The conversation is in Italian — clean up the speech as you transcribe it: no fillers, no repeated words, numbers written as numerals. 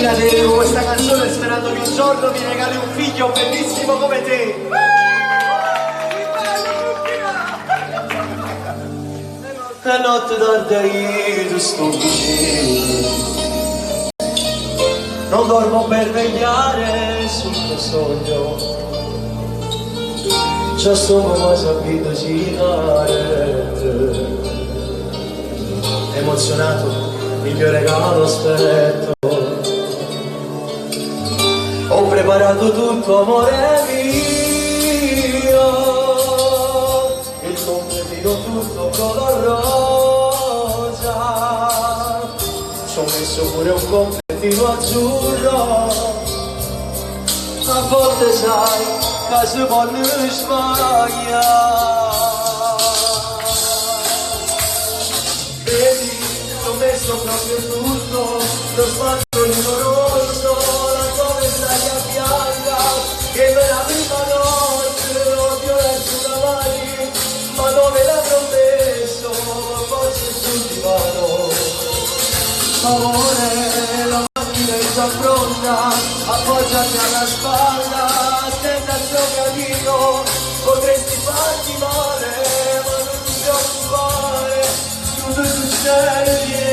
Martina, ti dedico questa canzone sperando che un giorno mi regali un figlio bellissimo come te. La notte tarda io sto vicino, non dormo per vegliare sul tuo sogno, già sto come sapito girare. Emozionato, il mio regalo aspetto, ho preparato tutto amore mio, il completino tutto color rosa, ci ho messo pure un completino azzurro, a volte sai che si può sbagliare. Vedi, ci ho messo proprio tutto, lo spadolino rosso, la tua vestaglia bianca, che me la prima notte ho violenza davanti, ma dove l'avrò messo, forse sul divano. Amore, la macchina è già pronta, appoggiati alla spalla, attenta al tuo camino, potresti farti male, ma non ti preoccupare, tutto succede.